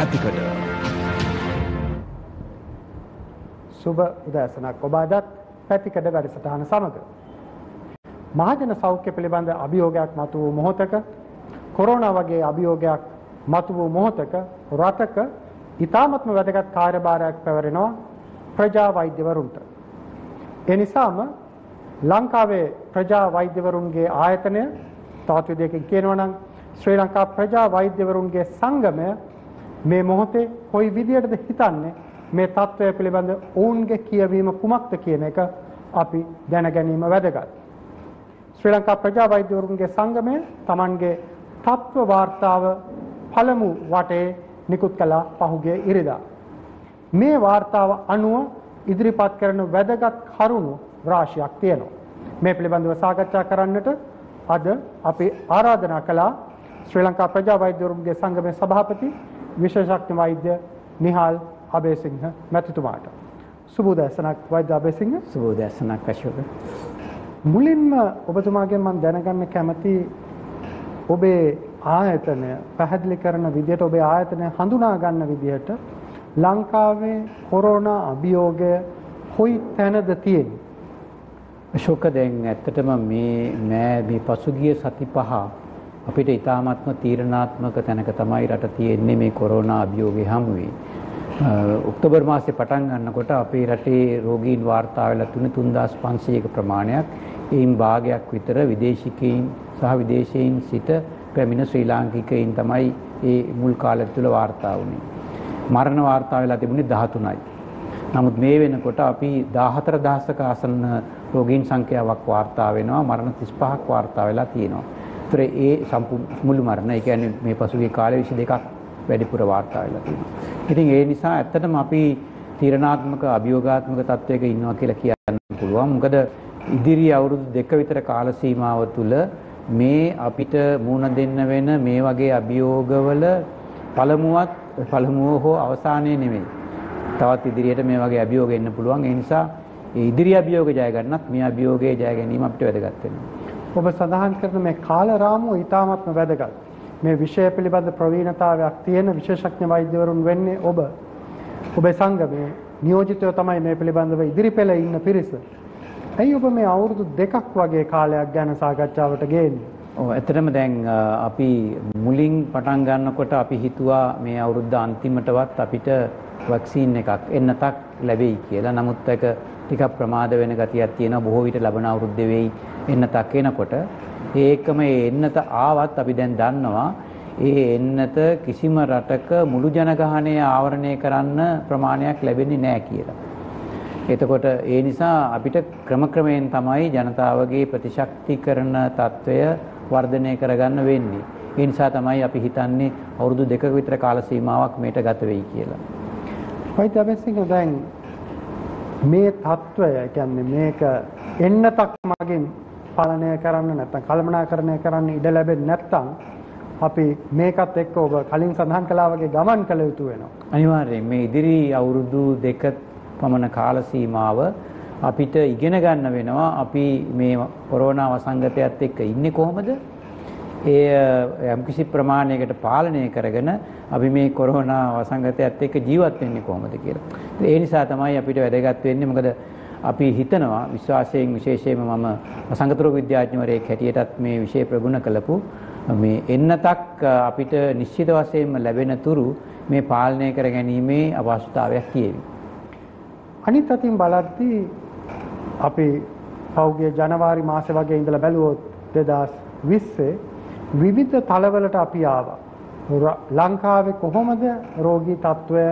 පැතිකඩ. සුබ උදෑසනක් ඔබ අදත් පැතිකඩ වැඩසටහන සමග. මහජන සෞඛ්‍ය පිළිබඳ අභියෝගයක් මතු වූ මොහොතක කොරෝනා වගේ අභියෝගයක් මතු වූ මොහොතක රටක ඉතාමත්ම වැදගත් කාර්යභාරයක් පැවරෙනවා ප්‍රජා වෛද්‍යවරුන්ට. ඒ නිසාම ලංකාවේ ප්‍රජා වෛද්‍යවරුන්ගේ ආයතනය තවත් විදිහකින් කියනවා නම් ශ්‍රී ලංකා ප්‍රජා වෛද්‍යවරුන්ගේ සංගමය මේ මොහොතේ කොයි විදියටද හිතන්නේ මේ තත්ත්වය පිළිබඳ ඔවුන්ගේ කියවීම කුමක්ද කියන එක අපි දැන ගැනීම වැදගත්. ශ්‍රී ලංකා ප්‍රජා වෛද්‍යවරුන්ගේ සංගමය Tamanගේ තත්ත්ව වාර්තාව පළමු වටේ නිකුත් කළා පහුගිය ඉරිදා. මේ වාර්තාව අනුව ඉදිරිපත් කරන වැදගත් කරුණු රාශියක් තියෙනවා. මේ පිළිබඳව සාකච්ඡා කරන්නට අද අපි ආරාධනා කළා ශ්‍රී ලංකා ප්‍රජා වෛද්‍යවරුන්ගේ සංගමේ සභාපති විශේෂඥ වෛද්‍ය නිහාල් අබේසිංහ මැතිතුමාට. සුබ උදෑසනක් වෛද්‍ය අබේසිංහ. සුබ උදෑසනක් අශෝක. මුලින්ම ඔබතුමාගෙන් මම දැනගන්න කැමති ඔබේ ආයතනය පැහැදිලි කරන විදිහට ඔබේ ආයතනය හඳුනා ගන්න විදිහට ලංකාවේ කොරෝනා අභියෝගය කොයි තැනද තියෙන්නේ? අශෝක දැන් ඇත්තටම මේ පසුගිය සති පහ අපිට ඉතාමත්ම තීරණාත්මක තැනක තමයි රට තියෙන්නේ මේ කොරෝනා අභියෝගය හමුවේ. ඔක්තෝබර් මාසේ පටන් ගන්නකොට අපේ රටේ රෝගීන් වාර්තා වෙලා 3500ක ප්‍රමාණයක්, එයින් භාගයක් විතර විදේශිකයින් සහ විදේශීයින් සිට පැමිණ ශ්‍රී ලාංකිකයින් තමයි මේ මුල් කාලය තුළ වාර්තා වුණේ. මරණ වාර්තා වෙලා තිබුණේ 13යි. නමුත් මේ වෙනකොට අපි 14000ක ආසන්න රෝගීන් සංඛ්‍යාවක් වාර්තා වෙනවා. මරණ 35ක් වාර්තා වෙලා තියෙනවා. ඒතර ඒ මුළු මරණ, ඒ කියන්නේ මේ පසුගිය කාලේ 22ක් වැඩිපුර වාර්තා වෙලා තියෙනවා. ඉතින් ඒ නිසා ඇත්තටම අපි තීරණාත්මක අභියෝගාත්මක තත්වයක ඉන්නවා කියලා කියන්න පුළුවන්. මොකද ඉදිරි අවුරුදු 2 විතර කාල සීමාව තුළ මේ අපිට මුහුණ දෙන්න වෙන මේ වගේ අභියෝගවල පළමුව හෝ අවසානයේ නෙමෙයි. තවත් ඉදිරියට මේ වගේ අභියෝග එන්න පුළුවන්. ඒ නිසා ඒ ඉදිරි අභියෝග ජය ගන්නත් මේ අභියෝගයේ ජය ගැනීම අපිට වැදගත් වෙනවා. ඔබ සඳහන් කරන මේ කාල රාමුව ඉතාමත්ම වැදගත්. මේ විෂය පිළිබඳ ප්‍රවීණතාවයක් තියෙන විශේෂඥ වෛද්‍යවරුන් වෙන්නේ ඔබේ සංගමේ නියෝජිතයෝ තමයි මේ පිළිබඳව ඉදිරිපෙළ ඉන්න පිරිස. ඇයි ඔබ මේ අවුරුදු 2ක් වගේ කාලයක් ගැන සාකච්ඡාවට ගේන්නේ? ඔව්, ඇත්තටම දැන් අපි මුලින් පටන් ගන්නකොට අපි හිතුවා මේ අවුරුද්ද අන්තිමටවත් අපිට වැක්සින් එකක් එන්නතක් ලැබෙයි කියලා. නමුත් ඒක ටිකක් ප්‍රමාද වෙන ගතියක් තියෙනවා. බොහෝ විට ලබන අවුරුද්දේ වෙයි එන්නතක් එනකොට. ඒකම ඒ එන්නත ආවත් අපි දැන් දන්නවා ඒ එන්නත කිසිම රටක මුළු ජනගහනය ආවරණය කරන්න ප්‍රමාණයක් ලැබෙන්නේ නැහැ කියලා. එතකොට ඒ නිසා අපිට ක්‍රමක්‍රමයෙන් තමයි ජනතාවගේ ප්‍රතිශක්තිකරණ තත්වය වර්ධනය කරගන්න වෙන්නේ. ඒ නිසා තමයි අපි හිතන්නේ අවුරුදු 2ක විතර කාල සීමාවක් මේට ගත වෙයි කියලා. වෛද්‍ය අබේසිංහ, දැන් මේ තත්වය කියන්නේ මේක එන්නතක් මගින් පාලනය කරන්න නැත්නම් කළමනාකරණය කරන්න ඉඩ ලැබෙන්නේ නැත්නම් අපි මේකත් එක්ක ඔබ කලින් සඳහන් කළා වගේ ගමන් කළ යුතු වෙනවා. අනිවාර්යයෙන් මේ ඉදිරි අවුරුදු 2 පමණ කාල සීමාව අපිට ඉගෙන ගන්න වෙනවා. අපි මේ කොරෝනා වසංගතයත් එක්ක ඉන්නේ කොහොමද? යම්කිසි ප්‍රමාණයකට පාලනය කරගෙන අපි මේ කොරෝනා වසංගතයත් එක්ක ජීවත් වෙන්නේ කොහොමද කියලා. ඒ නිසා තමයි අපිට වැදගත් වෙන්නේ. මොකද අපි හිතනවා විශ්වාසයෙන්, විශේෂයෙන්ම මම වසංගත රෝග විද්‍යාඥවරයෙක් හැටියටත් මේ විෂය ප්‍රගුණ කළපු මේ එන්නතක් අපිට නිශ්චිත වශයෙන්ම ලැබෙන තුරු මේ පාලනය කර ගැනීමේ අවශ්‍යතාවයක් තියෙනවා. අනිත් අතින් බලද්දී අපි පෞද්ගලික ජනවාරි මාසේ වගේ ඉඳලා බැලුවොත් 2020 විවිධ තලවලට අපි ආවා. ලංකාවේ කොහොමද රෝගී තත්ත්වය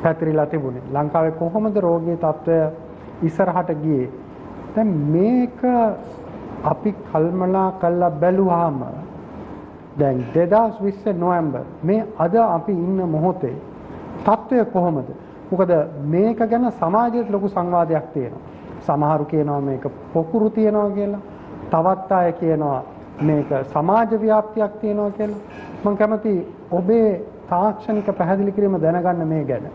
පැතිරිලා තිබුණේ? ලංකාවේ කොහොමද රෝගී තත්ත්වය ඉස්සරහට ගියේ? දැන් මේක අපි කල්පනා කරලා බැලුවාම දැන් 2020 නොවැම්බර් මේ අද අපි ඉන්න මොහොතේ තත්ත්වය කොහොමද? මොකද මේක ගැන සමාජයේ ලොකු සංවාදයක් තියෙනවා. සමහරු කියනවා මේක පොකුරු තියනවා කියලා. තවත් අය කියනවා මේක සමාජ ව්‍යාප්තියක් තියෙනවා කියලා. මම කැමති ඔබේ තාක්ෂණික පැහැදිලි කිරීම දැනගන්න මේ ගැන.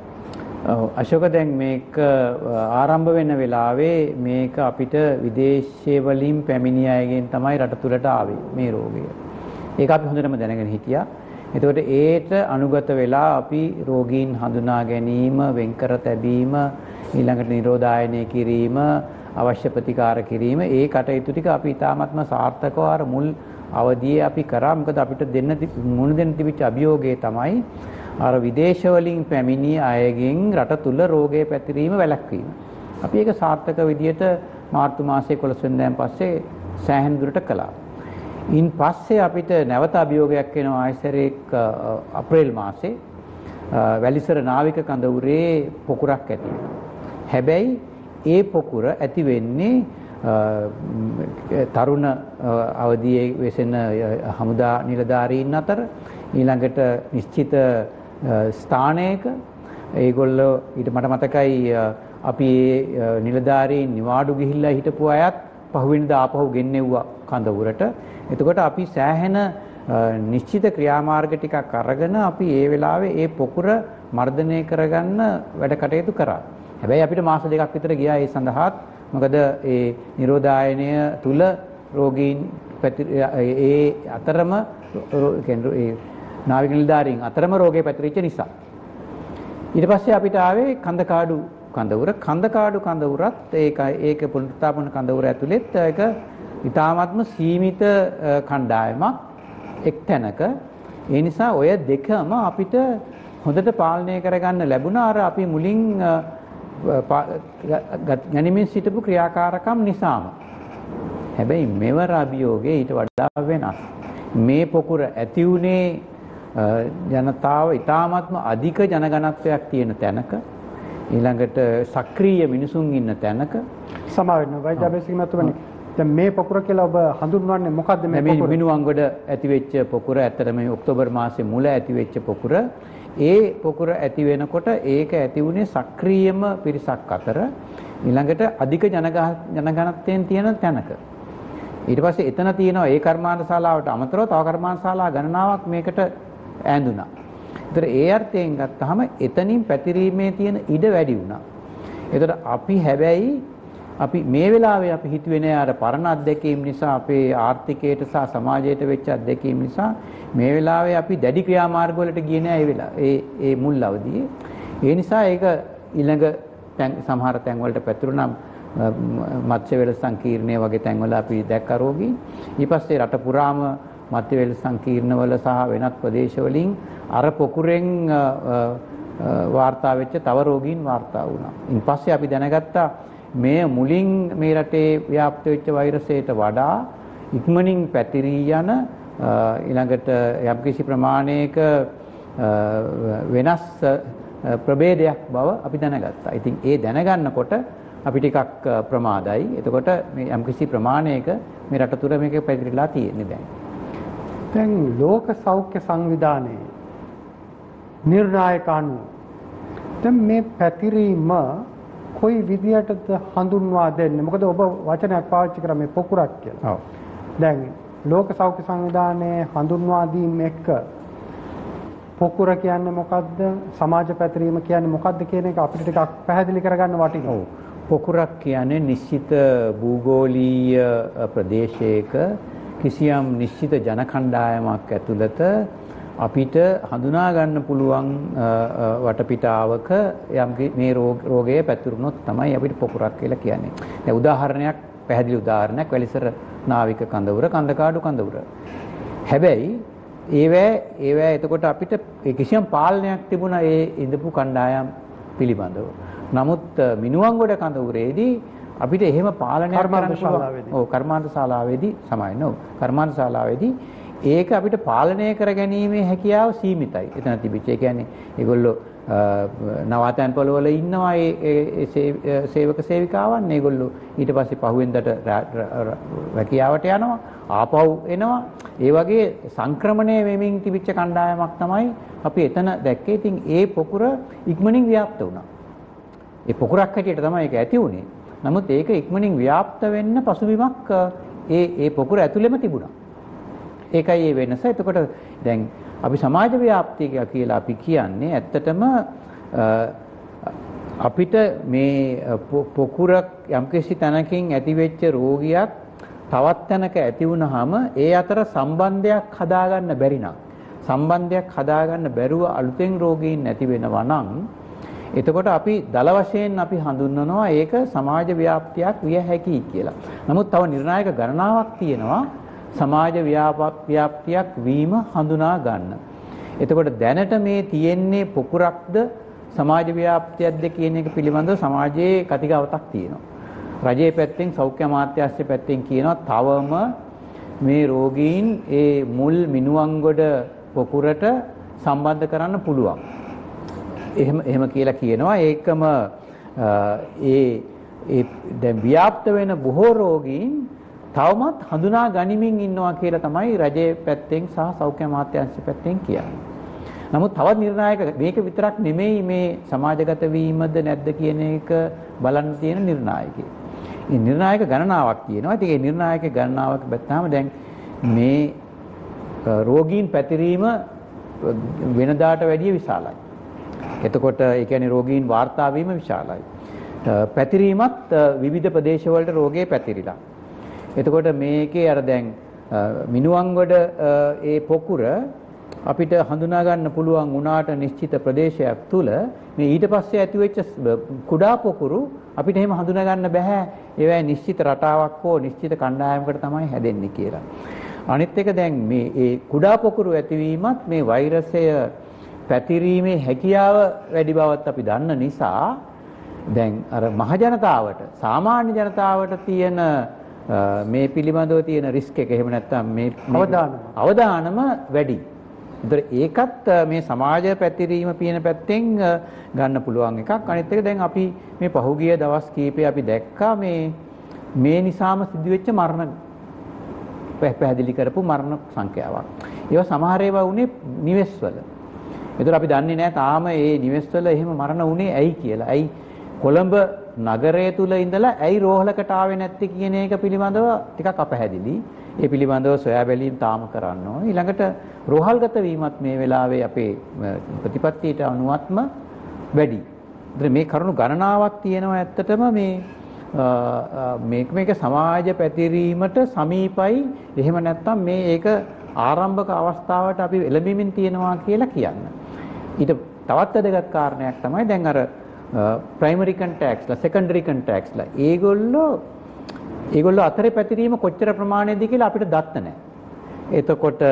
අශෝක, දැන් මේක ආරම්භ වෙන වෙලාවේ මේක අපිට විදේශය වලින් පැමිණි අයගෙන් තමයි රට තුලට ආවේ මේ රෝගය. ඒක අපි හොඳටම දැනගෙන හිටියා. එතකොට ඒට අනුගත වෙලා අපි රෝගීන් හඳුනා ගැනීම, වෙන්කර තැබීම, ඊළඟට නිරෝධායනය කිරීම, අවශ්‍ය ප්‍රතිකාර කිරීම, ඒ කටයුතු ටික අපි ඉතාමත්ම සාර්ථකව අර මුල් අවදියේ අපි කරා. මොකද අපිට මුණ දෙන්න තිබිච්ච අභියෝගය තමයි අර විදේශ වලින් පැමිණි අයගෙන් රට තුල රෝගය පැතිරීම වැළැක්වීම. අපි ඒක සාර්ථක විදියට මාර්තු මාසයේ 11 වෙනිදාන් පස්සේ සෑහෙන දුරට කළා. ඉන් පස්සේ අපිට නැවත අභියෝගයක් එනවා ආයසරේක් අප්‍රේල් මාසේ වැලිසර නාවික කඳවුරේ පොකුරක් ඇති වෙනවා. හැබැයි ඒ පොකුර ඇති වෙන්නේ තරුණ අවදියේ වෙසෙන හමුදා නිලධාරීන් අතර, ඊළඟට නිශ්චිත ස්ථානයක ඒගොල්ලෝ ඊට මට මතකයි අපි ඒ නිලධාරීන් නිවාඩු ගිහිල්ලා හිටපු අයත් පහුවෙනිදා ආපහු ගෙන්නෙව්වා කඳවුරට. එතකොට අපි සෑහෙන නිශ්චිත ක්‍රියාමාර්ග ටිකක් අරගෙන අපි ඒ වෙලාවේ ඒ පොකුර මර්ධනය කරගන්න වැඩ කටයුතු කරා. හැබැයි අපිට මාස දෙකක් විතර ගියා ඒ සඳහාත්. මොකද ඒ නිරෝධායනය තුල රෝගීන් ඒ අතරම ඒ නාවික නිලධාරීන් අතරම රෝගේ පැතිරිච්ච නිසා. ඊට පස්සේ අපිට ආවේ කන්දකාඩු කඳවුර. කන්දකාඩු කඳවුරත් ඒක පුනරුත්ථාපන කඳවුර ඇතුළෙත් ඒක ඉතාමත්ම සීමිත කණ්ඩායමක් එක් තැනක. ඒ නිසා ඔය දෙකම අපිට හොඳට පාලනය කරගන්න ලැබුණා. අර අපි මුලින් ගනිමින් සිටපු ක්‍රියාකාරකම් නිසාම. හැබැයි මෙවර අභියෝගය ඊට වඩා වෙනස්. මේ පොකුර ඇති වුණේ ජනතාව ඉතාමත්ම අධික ජනගණත්වයක් තියෙන තැනක, ඊළඟට සක්‍රීය මිනිසුන් ඉන්න තැනක. සමා වෙන්න වෛද්‍යවේසික මතුවනේ. දැන් මේ පොකුර කියලා ඔබ හඳුන්වන්නේ මොකද්ද මේ පොකුර? මිනුවන්ගොඩ ඇති වෙච්ච පොකුර. ඇත්තටම මේ ඔක්තෝබර් මාසයේ මුල ඇති වෙච්ච පොකුර. ඒ පොකුර ඇති වෙනකොට ඒක ඇති වුණේ සක්‍රීයම පිරිසක් අතර, ඊළඟට අධික ජනගණත්වයෙන් තියෙන තැනක. ඊට පස්සේ එතන තියෙනවා ඒ කර්මාන්ත ශාලාවට අමතරව තව කර්මාන්ත ශාලා ගණනාවක් මේකට ඈඳුණා. ඒතර ඒ අර්ථයෙන් ගත්තාම එතනින් පැතිරීමේ තියෙන ඉඩ වැඩි වුණා. ඒතර අපි මේ වෙලාවේ අපි හිතුවේ නෑ අර පරණ අත්දැකීම් නිසා, අපේ ආර්ථිකයට සහ සමාජයට වෙච්ච අත්දැකීම් නිසා මේ වෙලාවේ අපි දැඩි ක්‍රියාමාර්ග වලට ගියේ නෑ ඒ මුල් අවදියේ. ඒ නිසා ඒක ඊළඟ සමහර තැන් වලට පැතිරුණා. මත්ස්‍යවේල සංකීර්ණය වගේ තැන්වල අපි දැක්ක රෝගීන්. ඊපස්සේ රට පුරාම මත්ස්‍යවේල සංකීර්ණවල සහ වෙනත් ප්‍රදේශවලින් අර පොකුරෙන් වාර්තා වෙච්ච තව රෝගීන් වාර්තා වුණා. ඉන්පස්සේ අපි දැනගත්තා මේ මුලින් මේ රටේ ව්‍යාප්ත වෙච්ච වෛරසයට වඩා ඉක්මනින් පැතිරී යන ඊළඟට යම්කිසි ප්‍රමාණයක වෙනස් ප්‍රභේදයක් බව අපි දැනගත්තා. ඉතින් ඒ දැනගන්නකොට අපි ටිකක් ප්‍රමාදයි. එතකොට මේ යම්කිසි ප්‍රමාණයක මේ රට තුර මේක පැතිරිලා තියෙන්නේ දැන්. දැන් ලෝක සෞඛ්‍ය සංවිධානයේ නිර්ණායක අනුව දැන් මේ පැතිරීම කොයි විදියටද හඳුන්වා දෙන්නේ? මොකද ඔබ වචනයක් පාවිච්චි කරා මේ පොකුරක් කියලා. ඔව්. දැන් ලෝක සෞඛ්‍ය සංවිධානයේ හඳුන්වා දීම එක්ක පොකුර කියන්නේ මොකද්ද? සමාජ පැතිරීම කියන්නේ මොකද්ද කියන එක අපිට ටිකක් පැහැදිලි කරගන්න වටිනවා. ඔව්. පොකුරක් කියන්නේ නිශ්චිත භූගෝලීය ප්‍රදේශයක කිසියම් නිශ්චිත ජන කණ්ඩායමක් ඇතුළත අපිට හඳුනා ගන්න පුළුවන් වටපිටාවක යම් මේ රෝගය පැතිරුණොත් තමයි අපිට පොකුරක් කියලා කියන්නේ. දැන් උදාහරණයක්, පැහැදිලි උදාහරණයක් වැලිසර නාවික කඳවුර, කන්දකාඩු කඳවුර. හැබැයි ඒවැ එතකොට අපිට කිසියම් පාලනයක් තිබුණා ඒ ඉඳපු කණ්ඩායම් පිළිබඳව. නමුත් මිනුවන්ගොඩ කඳවුරේදී අපිට එහෙම පාලනයක් කරන්න පුළුවන්. ඔව්, කර්මාන්ත ශාලාවේදී සමායන. ඔව්, කර්මාන්ත ශාලාවේදී ඒක අපිට පාලනය කර ගැනීමේ හැකියාව සීමිතයි. එතන තිබිච්ච. ඒ කියන්නේ ඒගොල්ලෝ නවාතැන් පොළවල ඉන්නවා ඒ සේවක සේවිකාවන්. ඒගොල්ලෝ ඊට පස්සේ පහුවෙන්දට රැකියාවට යනවා, ආපහු එනවා. ඒ වගේ සංක්‍රමණය වෙමින් තිබිච්ච කණ්ඩායමක් තමයි අපි එතන දැක්කේ. ඉතින් ඒ පොකුර ඉක්මනින් ව්‍යාප්ත වුණා. ඒ පොකුරක් හැටියට තමයි ඒක ඇති වුණේ. නමුත් ඒක ඉක්මනින් ව්‍යාප්ත වෙන්න පසුබිමක් ඒ පොකුර ඇතුළෙම තිබුණා. ඒකයි ඒ වෙනස. එතකොට දැන් අපි සමාජ ව්‍යාප්තිය කියලා අපි කියන්නේ ඇත්තටම අපිට මේ පොකුර යම්කිසි තැනකින් ඇතිවෙච්ච රෝගියක් තවත් තැනක ඇති වුනහම ඒ අතර සම්බන්ධයක් හදාගන්න බැරි නම්, සම්බන්ධයක් හදාගන්න බැරුව අලුතෙන් රෝගීන් නැති වෙනවා නම් එතකොට අපි දල වශයෙන් අපි හඳුන්වනවා ඒක සමාජ ව්‍යාප්තියක් විය හැකියි කියලා. නමුත් තව නිර්ණායක ගණනාවක් තියෙනවා සමාජ ව්‍යාප්තියක් වීම හඳුනා ගන්න. එතකොට දැනට මේ තියෙන්නේ පොකුරක්ද සමාජ ව්‍යාප්තියක්ද කියන එක පිළිබඳව සමාජයේ කතිකාවතක් තියෙනවා. රජයේ පැත්තෙන් සෞඛ්‍ය අමාත්‍යාංශයේ පැත්තෙන් කියනවා තවම මේ රෝගීන් ඒ මුල් මිනුවන්ගොඩ පොකුරට සම්බන්ධ කරන්න පුළුවන්. එහෙම කියලා කියනවා. ඒකම දැන් ව්‍යාප්ත වෙන බොහෝ රෝගීන් තවමත් හඳුනා ගනිමින් ඉන්නවා කියලා තමයි රජයේ පැත්තෙන් සහ සෞඛ්‍ය අමාත්‍යාංශයේ පැත්තෙන් කියන්නේ. නමුත් තවත් නිර්ණායක මේක විතරක් නෙමෙයි මේ සමාජගත වීමද නැද්ද කියන එක බලන්න තියෙන නිර්ණායකය. මේ නිර්ණායක ගණනාවක් තියෙනවා. ඉතින් මේ නිර්ණායක ගණනාවක් බැත්තාම දැන් මේ රෝගීන් පැතිරීම වෙනදාට වැඩිය විශාලයි. එතකොට ඒ කියන්නේ රෝගීන් වාර්තා වීම විශාලයි. පැතිරීමත් විවිධ ප්‍රදේශවලට රෝගේ පැතිරිලා. එතකොට මේකේ අර දැන් මිනුවන්ගොඩ ඒ පොකුර අපිට හඳුනා ගන්න පුළුවන් වුණාට නිශ්චිත ප්‍රදේශයක් තුල මේ ඊට පස්සේ ඇතිවෙච්ච කුඩා පොකුරු අපිට එහෙම හඳුනා ගන්න බෑ. ඒවැ නිශ්චිත රටාවක් හෝ නිශ්චිත කණ්ඩායමකට තමයි හැදෙන්නේ කියලා. අනිත් එක දැන් මේ ඒ කුඩා පොකුරු ඇතිවීමත් මේ වෛරසය පැතිරීමේ හැකියාව වැඩි බවත් අපි දන්න නිසා දැන් අර මහ ජනතාවට සාමාන්‍ය ජනතාවට තියෙන මේ පිළිබඳව තියෙන රිස්ක් එක එහෙම නැත්නම් මේ අවදානම වැඩි. ඒතර ඒකත් මේ සමාජ පැතිරීම පියන පැත්තෙන් ගන්න පුළුවන් එකක්. අනිත් එක දැන් අපි මේ පහුගිය දවස් කීපේ අපි දැක්කා මේ නිසාම සිදුවෙච්ච මරණ පැහැදිලි කරපු මරණ සංඛ්‍යාවක්. ඒවා සමහර ඒවා උනේ නිවෙස්වල. ඒතර අපි දන්නේ නැහැ තාම මේ නිවෙස්වල එහෙම මරණ උනේ ඇයි කියලා. ඇයි කොළඹ නගරය තුල ඉඳලා ඇයි රෝහලකට ආවේ නැත්තේ කියන එක පිළිබඳව ටිකක් අපැහැදිලි. ඒ පිළිබඳව සොයා බැලීම් තාම කරන්න ඕනේ. ඊළඟට රෝහල්ගත වීමත් මේ වෙලාවේ අපේ ප්‍රතිපත්තියට අනුවත්ම වැඩි. ඒතර මේ කරුණු ගණනාවක් තියෙනවා ඇත්තටම මේක සමාජ පැතිරීමට සමීපයි. එහෙම නැත්නම් මේ ඒක ආරම්භක අවස්ථාවට අපි එළඹෙමින් තියෙනවා කියලා කියන්න. ඊට තවත් වැදගත් කාරණයක් තමයි දැන් අර ප්‍රයිමරි කන්ටැක්ට්ස්ලා සෙකන්ඩරි කන්ටැක්ට්ස්ලා ඒගොල්ලෝ අතරේ පැතිරීම කොච්චර ප්‍රමාණයද කියලා අපිට දත්ත නැහැ. එතකොට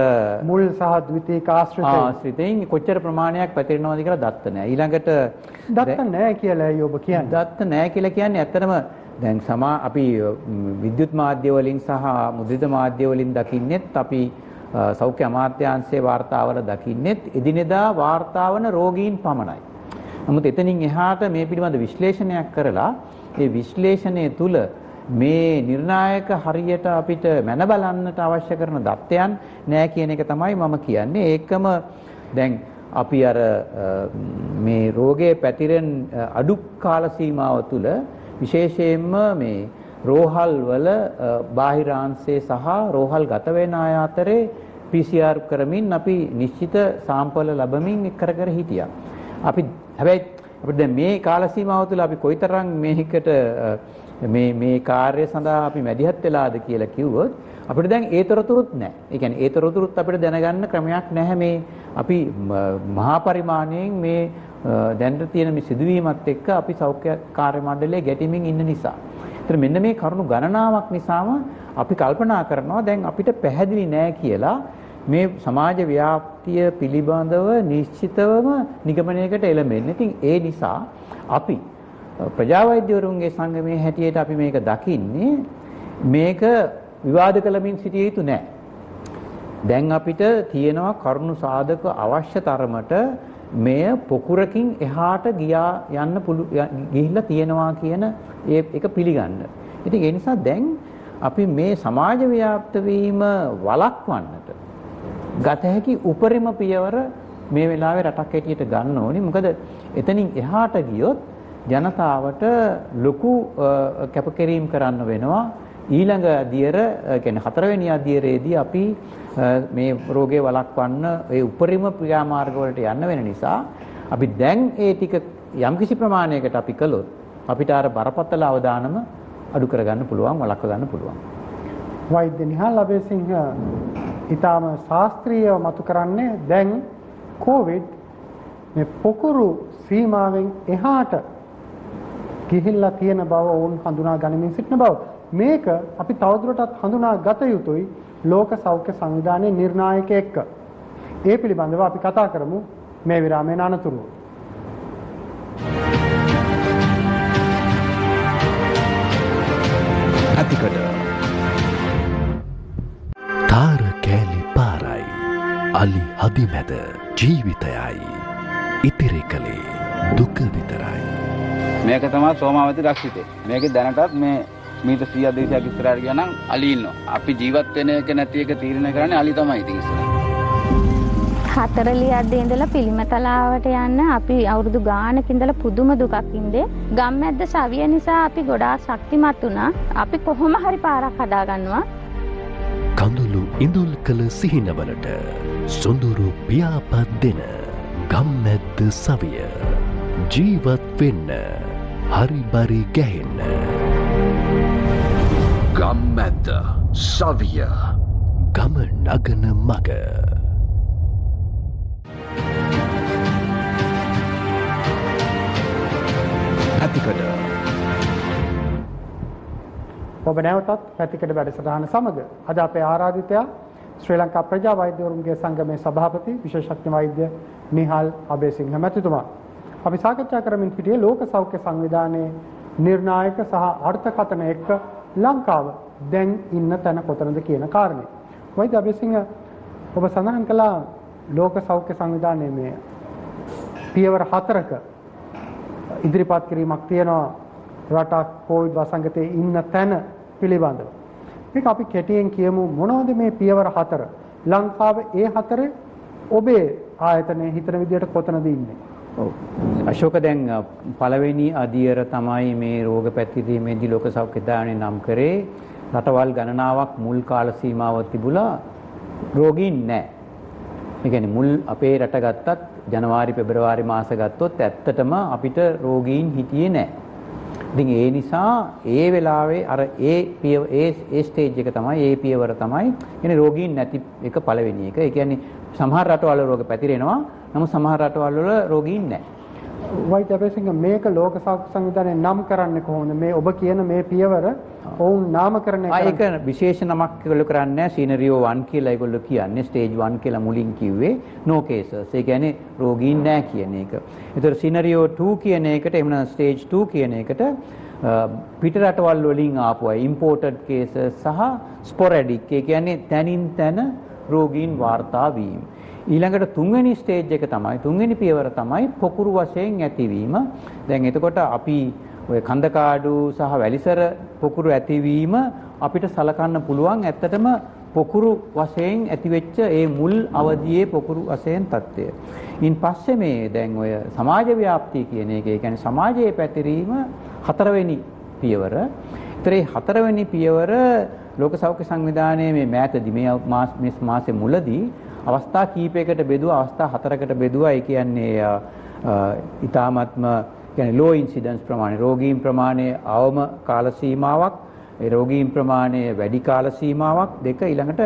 මුල් සහ ද්විතීයික ආශ්‍රිතයෙන් කොච්චර ප්‍රමාණයක් පැතිරෙනවද කියලා දත්ත නැහැ. ඊළඟට දත්ත නැහැ කියලා ඔබ කියන්නේ. දත්ත නැහැ කියලා කියන්නේ ඇත්තටම දැන් අපි විද්‍යුත් මාධ්‍ය වලින් සහ මුද්‍රිත මාධ්‍ය වලින් දකින්නෙත් අපි සෞඛ්‍ය අමාත්‍යාංශයේ වාර්තාවල දකින්නෙත් එදිනෙදා වාර්තාවන රෝගීන් පමණයි. නමුත් එතනින් එහාට මේ පිළිබඳ විශ්ලේෂණයක් කරලා ඒ විශ්ලේෂණය තුල මේ නිර්ණායක හරියට අපිට මැන බලන්නට අවශ්‍ය කරන දත්තයන් නැහැ කියන එක තමයි මම කියන්නේ. ඒකම දැන් අපි අර මේ රෝගයේ පැතිරෙන අඩු කාල සීමාව තුල විශේෂයෙන්ම මේ රෝහල් වල බාහිරාංශයේ සහ රෝහල් ගත වෙන අය අතරේ PCR කරමින් අපි නිශ්චිත සාම්පල ලැබමින් කර හිටියා. හැබැයි අපිට දැන් මේ කාල සීමාව තුළ අපි කොයිතරම් මේකට මේ කාර්ය සඳහා අපි මැදිහත් වෙලාද කියලා කිව්වොත් අපිට දැන් ඒතරතුරුත් නැහැ. ඒ කියන්නේ ඒතරතුරුත් අපිට දැනගන්න ක්‍රමයක් නැහැ මේ අපි මහා පරිමාණයෙන් මේ දැනට තියෙන මේ සිදුවීමත් එක්ක අපි සෞඛ්‍ය කාර්ය මණ්ඩලයේ ගැටීමින් ඉන්න නිසා. ඒතර මෙන්න මේ කරුණු ගණනාවක් නිසාම අපි කල්පනා කරනවා දැන් අපිට පැහැදිලි නෑ කියලා මේ සමාජ ව්‍යාප්තිය පිළිබඳව නිශ්චිතවම නිගමනයකට එළඹෙන්න. ඉතින් ඒ නිසා අපි ප්‍රජාවෛද්‍යවරුන්ගේ සංගමයේ හැටියට අපි මේක දකින්නේ මේක විවාද කළමින් සිටිය යුතු නෑ. දැන් අපිට තියෙනවා කරුණු සාධක අවශ්‍ය තරමට මෙය පොකුරකින් එහාට ගිහිල්ලා තියෙනවා කියන ඒක පිළිගන්න. ඉතින් ඒ නිසා දැන් අපි මේ සමාජ ව්‍යාප්ත වීම වළක්වන්නට ගත හැකි උපරිම පියවර මේ වෙලාවේ රටක් හැටියට ගන්න ඕනේ. මොකද එතනින් එහාට ගියොත් ජනතාවට ලොකු කැපකිරීම කරන්න වෙනවා. ඊළඟ අදියර කියන්නේ හතරවෙනි අදියරේදී අපි මේ රෝගය වළක්වන්න ඒ උපරිම ක්‍රියාමාර්ග වලට යන්න වෙන නිසා අපි දැන් ඒ ටික යම්කිසි ප්‍රමාණයකට අපි කළොත් අපිට අර බරපතල අවදානම අඩු කරගන්න පුළුවන්, වළක්ව ගන්න පුළුවන්. වෛද්‍ය නිහාල් අබේසිංහ ඊටාම ශාස්ත්‍රීයව මතු කරන්නේ දැන් කොවිඩ් මේ පොකුරු සීමාවෙන් එහාට ගිහිල්ලා තියෙන බව වුන් හඳුනා ගනිමින් සිටින බව. මේක අපි තවදුරටත් හඳුනා ගත යුතුයි ලෝක සෞඛ්‍ය සංවිධානයේ නිර්ණායක එක්ක. ඒ පිළිබඳව අපි කතා කරමු මේ විරාමයේ අනතුරුව. අතිකඩ තාර කෑලි පාරයි අලි හදිමැද ජීවිතයයි ඉතිරි කලේ දුක විතරයි. මේක තමයි සෝමාවති රක්ෂිතේ. මේකේ දැනටත් මේ මීට 100 200ක් ඉස්සරහට ගියා නම් අලි ඉන්නවා. අපි ජීවත් වෙන එක නැති එක තීරණය කරන්නේ අලි තමයි ඉතින් ඉස්සරහ. හතරලියද්දී ඉඳලා පිළිමතලාවට යන්න අපි අවුරුදු ගානක ඉඳලා පුදුම දුකක් ඉඳේ. ගම්මැද්ද සවිය නිසා අපි ගොඩාක් ශක්තිමත් වුණා. අපි කොහොම හරි පාරක් හදා ගන්නවා. කඳුළු ඉඳුල් කළ සිහිනවලට සොඳුරු පියාපත් දෙන ගම්මැද්ද සවිය. ජීවත් වෙන්න හරි බරි ගැහෙන්න. ගම්මැද්ද සවිය. ගම නගන මග. පැතිකඩ ඔබ නැවතත් පැතිකඩ වැඩසටහන සමග අද අපේ ආරාධිතයා ශ්‍රී ලංකා ප්‍රජා වෛද්‍යවරුන්ගේ සංගමේ සභාපති විශේෂඥ වෛද්‍ය නිහාල් අබේසිංහ මැතිතුමා. අපි සාකච්ඡා කරමින් සිටියේ ලෝක සෞඛ්‍ය සංවිධානයේ නිර්ණායක සහ අර්ථකථන එක්ක ලංකාව දැන් ඉන්න තැන කොතනද කියන කාරණේ. වෛද්‍ය අබේසිංහ ඔබ සඳහන් කළා ලෝක සෞඛ්‍ය සංවිධානයේ මේ පියවර 4ක ඉදිරිපත් කිරීමක් තියෙනවා රටක් කොවිඩ් වසංගතයේ ඉන්න තැන පිළිබඳව. මේක අපි කෙටියෙන් කියමු මොනවද මේ පියවර 4? ලංකාව ඒ 4 ඔබේ ආයතනයේ හිතන විදිහට කොතනද ඉන්නේ? ඔව්. අශෝක දැන් පළවෙනි අදියර තමයි මේ රෝග පැතිරීමේදී ලෝක සෞඛ්‍ය දායනේ නම් කරේ. රටවල් ගණනාවක් මුල් කාල සීමාවක් තිබුණා රෝගීන් නැහැ. ඒ කියන්නේ මුල් අපේ රට ගත්තත් ජනවාරි පෙබරවාරි මාස ගත්තොත් ඇත්තටම අපිට රෝගීන් හිටියේ නැහැ. ඉතින් ඒ නිසා ඒ වෙලාවේ අර ඒ ස්ටේජ් එක තමයි ඒ පියවර තමයි කියන්නේ රෝගීන් නැති එක පළවෙනි එක. ඒ කියන්නේ සමහර රටවල රෝග පැතිරෙනවා. නමුත් සමහර රටවල් වල රෝගීන් නැහැ. වෛද්‍ය අබේසිංහ මේක ලෝක සෞඛ්‍ය සංවිධානයේ නම් කරන්නේ කොහොමද? මේ ඔබ කියන මේ පියවර ඔවුන් නාමකරණය කරන්නේ. ඒක විශේෂ නමක් ඒගොල්ලෝ කරන්නේ නැහැ. සිනරියෝ 1 කියලා ඒගොල්ලෝ කියන්නේ. ස්ටේජ් 1 කියලා මුලින් කිව්වේ no cases. ඒ කියන්නේ රෝගීන් නැහැ කියන එක. ඒතර සිනරියෝ 2 කියන එකට එහෙම නැත්නම් ස්ටේජ් 2 කියන එකට පිට රටවල් වලින් ආපු අය imported cases සහ sporadic. ඒ කියන්නේ තනින් තන රෝගීන් වාර්තා වීම. ඊළඟට තුන්වෙනි ස්ටේජ් එක තමයි තුන්වෙනි පියවර තමයි පොකුරු වශයෙන් ඇතිවීම. දැන් එතකොට අපි ඔය කන්දකාඩු සහ වැලිසර පොකුරු ඇතිවීම අපිට සලකන්න පුළුවන් ඇත්තටම පොකුරු වශයෙන් ඇතිවෙච්ච ඒ මුල් අවධියේ පොකුරු වශයෙන් තත්ත්වය. ඉන් පස්සේ මේ දැන් ඔය සමාජ ව්‍යාප්තිය කියන එක, ඒ කියන්නේ සමාජයේ පැතිරීම හතරවෙනි පියවර. ඒතර මේ හතරවෙනි පියවර ලෝක සෞඛ්‍ය සංවිධානයේ මේ මෑතදී මේ මාසේ මුලදී අවස්ථා කීපයකට බෙදුවා, අවස්ථා 4කට බෙදුවා. ඒ කියන්නේ ඊ타මත්ම කියන්නේ low incidence ප්‍රමාණය, රෝගීන් ප්‍රමාණය අවම කාල සීමාවක්, ඒ රෝගීන් ප්‍රමාණය වැඩි කාල සීමාවක් දෙක, ඊළඟට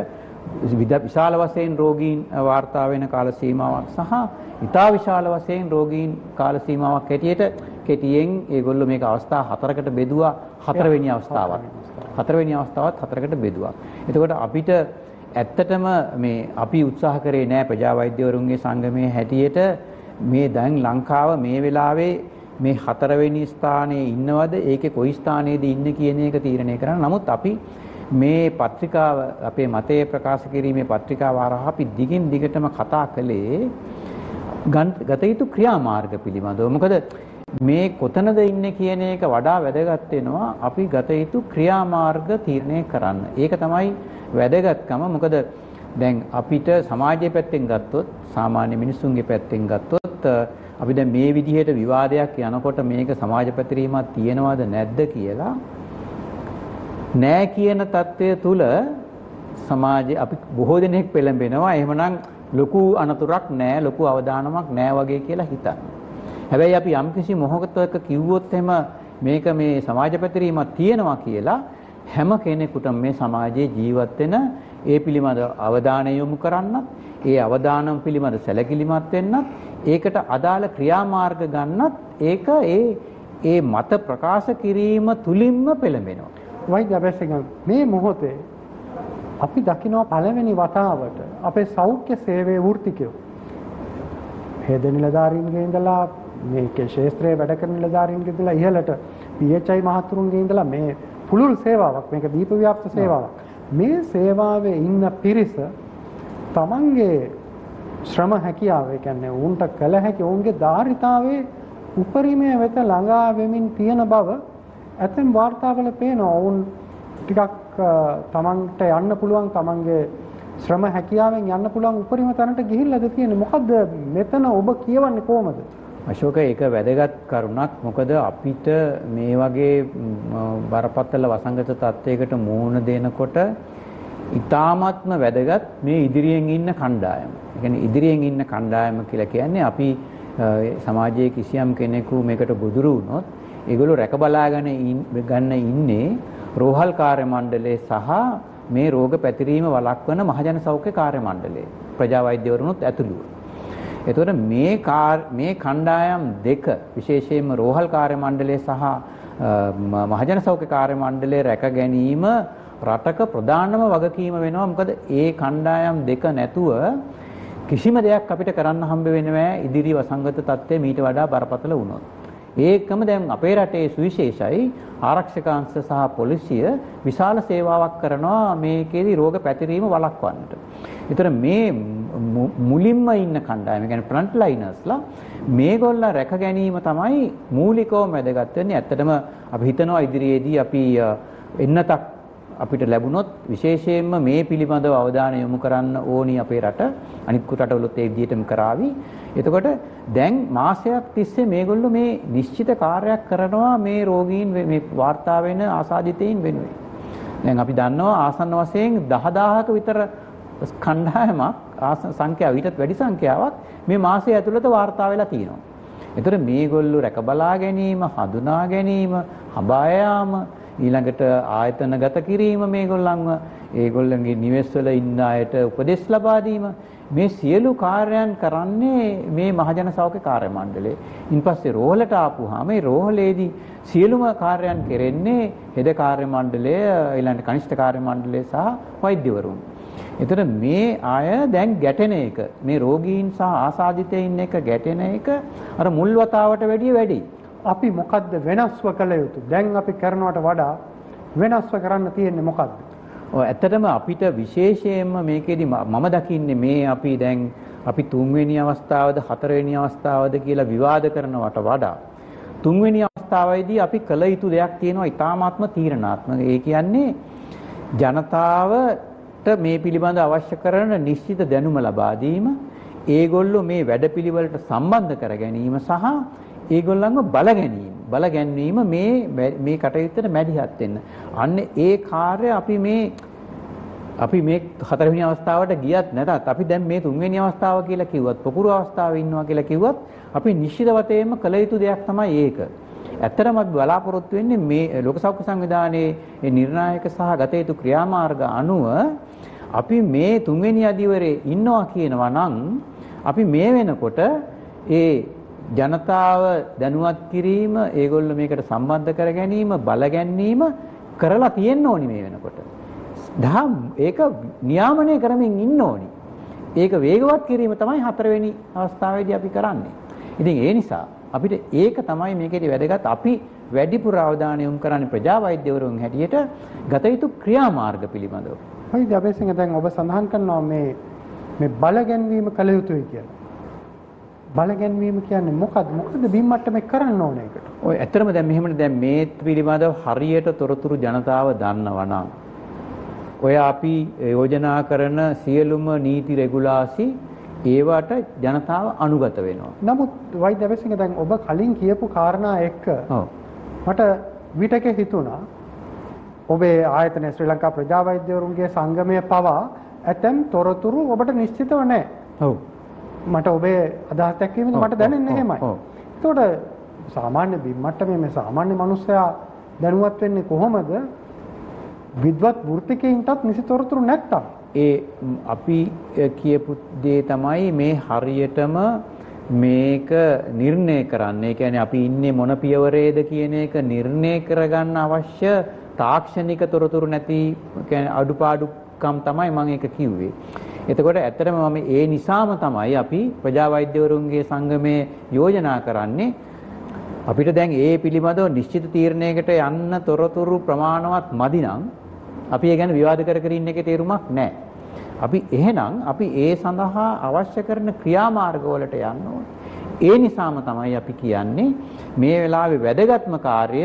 විශාල වශයෙන් රෝගීන් වාර්තා වෙන කාල සීමාවක් සහ ඉතා විශාල වශයෙන් රෝගීන් කාල සීමාවක් හැටියට කෙටියෙන් ඒගොල්ලෝ මේක අවස්ථා 4කට බෙදුවා. හතරවෙනි අවස්ථාවත් 4කට බෙදුවා. එතකොට අපිට ඇත්තටම මේ අපි උත්සාහ කරේ නෑ ප්‍රජා වෛද්‍යවරුන්ගේ සංගමයේ හැටියට මේ දැන් ලංකාව මේ වෙලාවේ මේ 4වෙනි ස්ථානයේ ඉන්නවද ඒකේ කොයි ස්ථානයේද ඉන්නේ කියන එක තීරණය කරන්න. නමුත් අපි මේ පත්‍රිකාව අපේ මතය ප්‍රකාශ කිරීමේ පත්‍රිකාව හරහා අපි දිගින් දිගටම කතා කළේ ගත යුතු ක්‍රියාමාර්ග පිළිබඳව. මොකද මේ කොතනද ඉන්නේ කියන එක වඩා වැදගත් වෙනවා අපි ගත යුතු ක්‍රියාමාර්ග තීරණය කරන්න. ඒක තමයි වැදගත්කම. මොකද දැන් අපිට සමාජයේ පැත්තෙන් ගත්තොත්, සාමාන්‍ය මිනිස්සුන්ගේ පැත්තෙන් ගත්තොත් අපි දැන් මේ විදිහට විවාදයක් යනකොට මේක සමාජ පැතිරීමක් තියෙනවද නැද්ද කියලා නෑ කියන தත්ත්වය තුල සමාජයේ අපි බොහෝ දෙනෙක් පෙළඹෙනවා. එහෙමනම් ලොකු අනතුරක් නෑ, ලොකු අවදානමක් නෑ වගේ කියලා හිතන්න. හැබැයි අපි යම්කිසි මොහොතක කිව්වොත් එහෙම මේක මේ සමාජ පැතිරීමක් තියෙනවා කියලා හැම කෙනෙකුටම මේ සමාජයේ ජීවත් වෙන ඒ පිළිබඳ අවධානය යොමු කරන්නත්, ඒ අවධානම පිළිබඳ සැලකිලිමත් වෙන්නත්, ඒකට අදාළ ක්‍රියාමාර්ග ගන්නත් ඒක ඒ මත ප්‍රකාශ කිරීම තුලින්ම පෙළඹෙනවා. වෛද්‍ය අබේසිංහ මේ මොහොතේ අපි දකිනවා පළවෙනි වතාවට අපේ සෞඛ්‍ය සේවයේ වෘත්තිකයෝ හේද නිලධාරීන්ගේ ඉඳලා මේකේ ශාස්ත්‍රයේ වැඩ කරන නිලධාරීන්ගේ ඉඳලා ඉහළට PHI මහතුරුන්ගේ ඉඳලා මේ පුළුල් සේවාවක්, මේක දීප ව්‍යාප්ත සේවාවක්. මේ සේවාවේ ඉන්න පිරිස තමන්ගේ ශ්‍රම හැකියාව, ඒ කියන්නේ උන්ට කළ හැකි ඔවුන්ගේ ධාරිතාවේ උපරිමය වෙත ළඟා වෙමින් තියෙන බව ඇතැම් වාර්තාවල පේනවා. ඔවුන් ටිකක් තමන්ට යන්න පුළුවන්, තමන්ගේ ශ්‍රම හැකියාවෙන් යන්න පුළුවන් උපරිම තැනට ගිහිල්ලාද තියෙන්නේ. මොකද්ද මෙතන ඔබ කියවන්නේ කොහමද? අශෝක, ඒක වැදගත් කරුණක්. මොකද අපිට මේ වගේ බරපතල වසංගත තත්යකට මුහුණ දෙනකොට ඊ타ත්ම වැදගත් මේ ඉදිරියෙන් ඉන්න කණ්ඩායම. ඒ කියන්නේ ඉදිරියෙන් ඉන්න කණ්ඩායම කියලා කියන්නේ අපි සමාජයේ කිසියම් කෙනෙකු මේකට ගොදුරු වුණොත් ඒගොල්ලෝ රැක බලාගෙන ගන්න ඉන්නේ රෝහල් කාර්ය මණ්ඩලය සහ මේ රෝග පැතිරීම වළක්වන මහජන සෞඛ්‍ය කාර්ය මණ්ඩලය, ප්‍රජා වෛද්‍යවරුනුත් ඇතුළුව. එතකොට මේ කණ්ඩායම් දෙක, විශේෂයෙන්ම රෝහල් කාර්ය මණ්ඩලය සහ මහජන සෞඛ්‍ය කාර්ය මණ්ඩලය රැක ගැනීම රටක ප්‍රධානම වගකීම වෙනවා. මොකද ඒ කණ්ඩායම් දෙක නැතුව කිසිම දෙයක් අපිට කරන්න හම්බ වෙන්නේ නැහැ ඉදිරි වසංගත තත්ත්වය මීට වඩා බරපතල වුණොත්. ඒකම දැන් අපේ රටේ සුවිශේෂයි ආරක්ෂක අංශ සහ පොලිසිය විශාල සේවාවක් කරනවා මේකේදී රෝග පැතිරීම වළක්වන්නට. ඒතර මේ මුලින්ම ඉන්න කණ්ඩායම, කියන්නේ ෆ්‍රන්ට් ලයිනර්ස්ලා, මේගොල්ලෝ රැක ගැනීම තමයි මූලිකවම වැදගත් වෙන්නේ. ඇත්තටම අපි හිතනවා ඉදිරියේදී අපි එන්නතක් අපිට ලැබුණොත් විශේෂයෙන්ම මේ පිළිබඳව අවධානය යොමු කරන්න ඕනි අපේ රට. අනිත් රටවලුත් ඒ විදිහටම කරાવી. එතකොට දැන් මාසයක් තිස්සේ මේගොල්ලෝ මේ නිශ්චිත කාර්යයක් කරනවා මේ රෝගීන් මේ වාර්තා වෙන ආසාදිතයින් වෙනුවෙන්. දැන් අපි දන්නවා ආසන්න වශයෙන් 10000ක විතර කණ්ඩායමක් සංඛ්‍යාව ඊටත් වැඩි සංඛ්‍යාවක් මේ මාසය ඇතුළත වාර්තා වෙලා තියෙනවා. ඒතර මේගොල්ලෝ රැක බලා ගැනීම, හඳුනා ගැනීම, හඹා යාම, ඊළඟට ආයතනගත කිරීම, මේගොල්ලන්ව ඒගොල්ලන්ගේ නිවෙස්වල ඉන්න අයට උපදෙස් ලබා දීම, මේ සියලු කාර්යයන් කරන්නේ මේ මහජන සෞඛ්‍ය කාර්ය මණ්ඩලය. ඉන්පස්සේ රෝහලට ආපුවාම මේ රෝහලේදී සියලුම කාර්යයන් කෙරෙන්නේ හෙද කාර්ය මණ්ඩලය, ඊළඟ කනිෂ්ඨ කාර්ය මණ්ඩලය සහ වෛද්‍යවරුන්. එතන මේ අය දැන් ගැටෙන එක, මේ රෝගීන් සහ ආසාදිතයින් එක ගැටෙන එක අර මුල් වතාවට වැඩිය වැඩි. අපි මොකද්ද වෙනස්ව කළ යුතු? දැන් අපි කරනවට වඩා වෙනස්ව කරන්න තියෙන්නේ මොකද්ද? ඇත්තටම අපිට විශේෂයෙන්ම මේකෙදි මම දකින්නේ මේ අපි තුන්වෙනි අවස්ථාවද හතරවෙනි අවස්ථාවද කියලා විවාද කරනවට වඩා තුන්වෙනි අවස්ථාවේදී අපි කළ යුතු දෙයක් තියෙනවා ඉතාමත්ම තීරණාත්මක. ඒ කියන්නේ ජනතාවට මේ පිළිබඳ අවශ්‍ය කරන නිශ්චිත දැනුම ලබා දීම, ඒගොල්ලෝ මේ වැඩපිළිවෙලට සම්බන්ධ කර ගැනීම සහ ඒගොල්ලන්ව බල ගැනීම මේ කටයුත්තට මැදිහත් වෙන්න. අන්න ඒ කාර්යය අපි මේ හතරවෙනි අවස්ථාවට ගියත් නැතත් අපි දැන් මේ තුන්වෙනි අවස්ථාව කියලා කිව්වත්, පොකුරු අවස්ථාවේ ඉන්නවා කියලා කිව්වත් අපි නිශ්චිත වශයෙන්ම කළ යුතු දෙයක් තමයි ඒක. ඇත්තටම අපි බලාපොරොත්තු වෙන්නේ මේ ලෝක සෞඛ්‍ය සංවිධානයේ නිර්ණායක සහ ගත යුතු ක්‍රියාමාර්ග අනුව අපි මේ තුන්වෙනි අදිවරේ ඉන්නවා කියනවා නම් අපි මේ වෙනකොට ඒ ජනතාව දැනුවත් කිරීම, ඒගොල්ලෝ මේකට සම්බන්ධ කර ගැනීම, බල ගැනීම කරලා තියෙන්න ඕනි මේ වෙනකොට. ඒක නියාමනය කරමින් ඉන්න ඕනි. ඒක වේගවත් කිරීම තමයි හතරවෙනි අවස්ථාවේදී අපි කරන්නේ. ඉතින් ඒ නිසා අපිට ඒක තමයි මේකේදී වැදගත්. අපි වැඩිපුර අවධානය යොමු කරන්නේ ප්‍රජා වෛද්‍යවරුන් හැටියට ගත යුතු ක්‍රියාමාර්ග පිළිබඳව. වෛද්‍ය අබේසිංහ දැන් ඔබ සඳහන් කරනවා මේ බල ගැනීම කළ යුතුයි කියලා. බල ගැනීම කියන්නේ මොකද්ද? මොකද බිම් මට්ටමේ කරන්න ඕන එකට. ඔය ඇත්තටම දැන් මෙහෙමනේ දැන් මේ පිළිබඳව හරියට තොරතුරු ජනතාව දන්නවා නම් ඔය අපි යෝජනා කරන සියලුම නීති රෙගුලාසි ඒවට ජනතාව අනුගත වෙනවා. නමුත් වෛද්‍ය අබේසිංහ දැන් ඔබ කලින් කියපු කාරණා එක්ක මට විටක හිතුණා ඔබේ ආයතනය ශ්‍රී ලංකා ප්‍රජා වෛද්‍යවරුන්ගේ සංගමය පවා ඇතැම් තොරතුරු ඔබට නිශ්චිතව නැහැ. ඔව්. මට ඔබේ අදහස් දැක්වීමෙන් මට දැනෙන්නේ එහෙමයි. ඒතකොට සාමාන්‍ය බිම් මට්ටමේ මේ සාමාන්‍ය මිනිස්සයා දැනුවත් වෙන්නේ කොහොමද? විද්වත් වෘත්තිකයින්ටත් නිසි තොරතුරු නැත්තම්. අපි කියපු දේ තමයි මේ හරියටම මේක නිර්ණය කරන්න. ඒ කියන්නේ අපි ඉන්නේ මොන පියවරේද කියන එක නිර්ණය කරගන්න අවශ්‍ය තාක්ෂණික තොරතුරු නැති කියන්නේ අඩුපාඩුකම් තමයි මම ඒක කිව්වේ. එතකොට ඇත්තටම මම ඒ නිසාම තමයි අපි ප්‍රජා වෛද්‍යවරුන්ගේ සංගමයේ යෝජනා කරන්නේ අපිට දැන් ඒ පිළිබඳව නිශ්චිත තීරණයකට යන්න තොරතුරු ප්‍රමාණවත් මදි නම් අපි ඒ ගැන විවාද කර කර ඉන්න එකේ තේරුමක් නැහැ. අපි එහෙනම් අපි ඒ සඳහා අවශ්‍ය කරන ක්‍රියාමාර්ගවලට යන්න ඕනේ. ඒ නිසාම තමයි අපි කියන්නේ මේ වෙලාවේ වැදගත්ම කාර්ය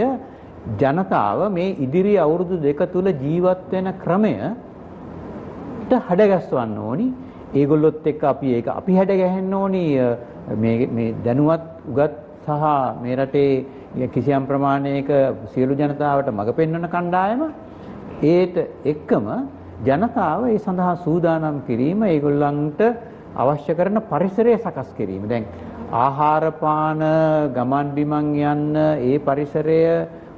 ජනතාව මේ ඉදිරි අවුරුදු දෙක තුල ජීවත් වෙන ක්‍රමයට හැඩගස්වන්න ඕනි. ඒගොල්ලොත් එක්ක අපි හැඩගැහෙන්න ඕනි. මේ දැනුවත් උගත් සහ මේ රටේ කිසියම් ප්‍රමාණයක සියලු ජනතාවට මඟ පෙන්වන කණ්ඩායම ඒට එක්කම ජනතාව ඒ සඳහා සූදානම් කිරීම ඒගොල්ලන්ට අවශ්‍ය කරන පරිසරය සකස් කිරීම. දැන් ආහාර පාන ගමන් බිමන් යන්න ඒ පරිසරය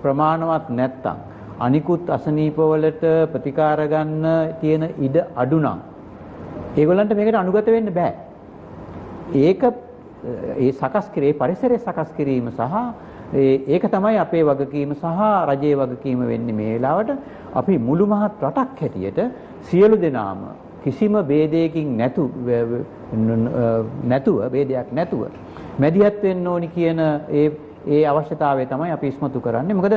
ප්‍රමාණවත් නැත්තම් අනිකුත් අසනීපවලට ප්‍රතිකාර ගන්න තියෙන ඉඩ අඩු නම් ඒගොල්ලන්ට මේකට අනුගත වෙන්න බෑ. ඒ සකස් කිරීමේ පරිසරය සකස් කිරීම සහ ඒක තමයි අපේ වගකීම සහ රජයේ වගකීම වෙන්නේ මේ වෙලාවට. අපි මුළු මහත් රටක් හැටියට සියලු දෙනාම කිසිම ભેදයකින් නැතුව ભેදයක් නැතුව මැදිහත් වෙන්න ඕනි කියන ඒ අවශ්‍යතාවය තමයි අපි ඉස්මතු කරන්නේ. මොකද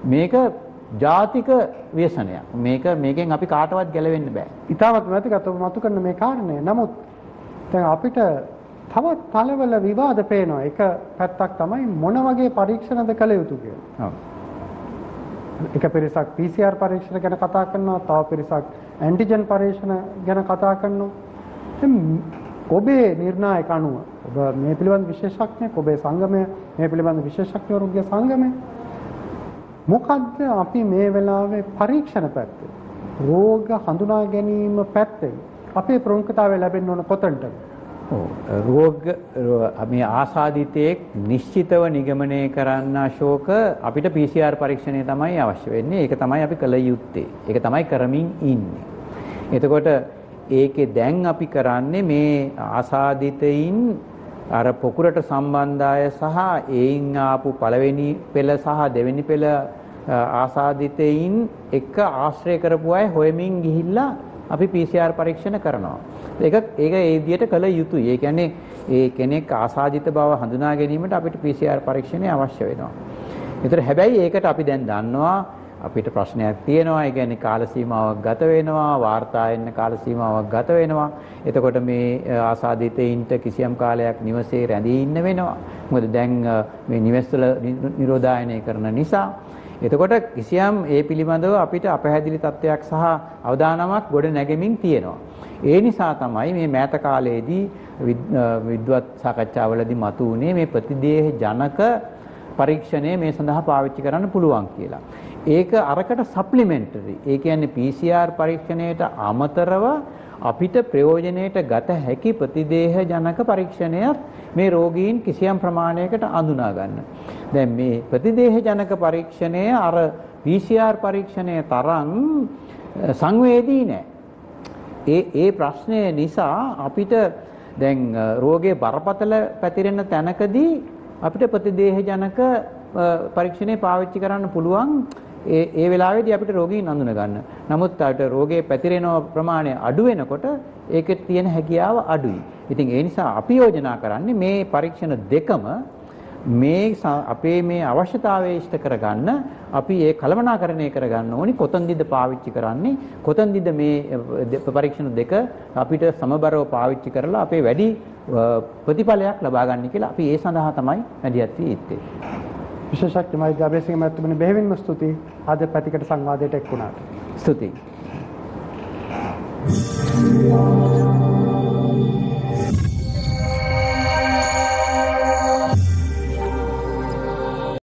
මේක ජාතික ව්‍යසනයක්. මේකෙන් අපි කාටවත් ගැලවෙන්න බෑ. ඊටවත් වැදගත් ඔබ මතු කරන මේ කාරණය. නමුත් දැන් අපිට තවත් තලවල විවාද පේනවා. එක පැත්තක් තමයි මොන වගේ පරීක්ෂණද කළ යුතු කියලා. ඔව්. එක පිරිසක් PCR පරීක්ෂණ ගැන කතා කරනවා, තව පිරිසක් ඇන්ටිජන් පරීක්ෂණ ගැන කතා කරනවා. ඔබේ නිර්ණායක අනුව ඔබ මේ පිළිබඳ විශේෂඥයෙක්, ඔබේ සංගමය මේ පිළිබඳ විශේෂඥවරුන්ගේ සංගමය මොකද්ද අපි මේ වෙලාවේ පරීක්ෂණ පැත්තේ රෝග හඳුනා ගැනීම පැත්තේ අපේ ප්‍රමුඛතාවය ලැබෙන්න ඕන කොතනටද? රෝග මේ ආසාදිතයෙක් නිශ්චිතව නිගමනය කරන්න අශෝක අපිට PCR පරීක්ෂණය තමයි අවශ්‍ය වෙන්නේ. ඒක තමයි අපි කළ යුත්තේ. ඒක තමයි කරමින් ඉන්නේ. එතකොට ඒකේ දැන් අපි කරන්නේ මේ ආසාදිතයින් අර පොකුරට සම්බන්ධ අය සහ ඒයින් ආපු පළවෙනි පෙළ සහ දෙවෙනි පෙළ ආසාදිතයින් එක ආශ්‍රය කරපු අය හොයමින් ගිහිල්ලා අපි PCR පරීක්ෂණ කරනවා. ඒක ඒ විදිහට කළ යුතුයි. ඒ කියන්නේ ඒ කෙනෙක් ආසාදිත බව හඳුනා ගැනීමට අපිට PCR පරීක්ෂණය අවශ්‍ය වෙනවා. ඒතර හැබැයි ඒකට අපි දැන් දන්නවා අපිට ප්‍රශ්නයක් තියෙනවා. ඒ කියන්නේ කාල සීමාවක් ගත වෙනවා, වාර්තා වෙන්න කාල සීමාවක් ගත වෙනවා. එතකොට මේ ආසාදිතයින්ට කිසියම් කාලයක් නිවසේ රැඳී ඉන්න වෙනවා. මොකද දැන් මේ නිවෙස්වල නිරෝධායනය කරන නිසා. එතකොට කිසියම් ඒ පිළිබඳව අපිට අපහැදිලි තත්ත්වයක් සහ අවදානමක් ගොඩ නැගෙමින් තියෙනවා. ඒ නිසා තමයි මේ මෑත කාලයේදී විද්වත් සාකච්ඡාවලදී මතුවුනේ මේ ප්‍රතිදේහ ජනක පරීක්ෂණය මේ සඳහා පාවිච්චි කරන්න පුළුවන් කියලා. ඒක අරකට සප්ලිමෙන්ටරි. ඒ කියන්නේ PCR පරීක්ෂණයට අමතරව අපිට ප්‍රයෝජනයට ගත හැකි ප්‍රතිදේහ ජනක පරීක්ෂණයක් මේ රෝගීන් කිසියම් ප්‍රමාණයකට අඳුනා ගන්න. දැන් මේ ප්‍රතිදේහ ජනක පරීක්ෂණය අර PCR පරීක්ෂණය තරම් සංවේදී නෑ. ඒ ප්‍රශ්නය නිසා අපිට දැන් රෝගයේ බරපතල පැතිරෙන තැනකදී අපිට ප්‍රතිදේහ ජනක පරීක්ෂණය පාවිච්චි කරන්න පුළුවන්. ඒ වෙලාවේදී අපිට රෝගීන් අඳුන ගන්න. නමුත් අපිට රෝගයේ පැතිරෙන ප්‍රමාණය අඩු වෙනකොට ඒකේ තියෙන හැකියාව අඩුයි. ඉතින් ඒ නිසා අපි යෝජනා කරන්නේ මේ පරීක්ෂණ දෙකම මේ අපේ මේ අවශ්‍යතාවය ඉෂ්ට කරගන්න අපි ඒ කළමනාකරණය කරගන්න ඕනි. කොතනදීද පාවිච්චි කරන්නේ, කොතනදීද මේ පරීක්ෂණ දෙක අපිට සමබරව පාවිච්චි කරලා අපේ වැඩි ප්‍රතිඵලයක් ලබා ගන්න කියලා අපි ඒ සඳහා තමයි මැදිහත් වී ඉත්තේ. විශේෂඥ මෛත්‍රී අබේසිංහ මහත්මයාට බෙහෙවින්ම ස්තුතියි අද පැතිකඩ සංවාදයට එක් වුණාට. ස්තුතියි.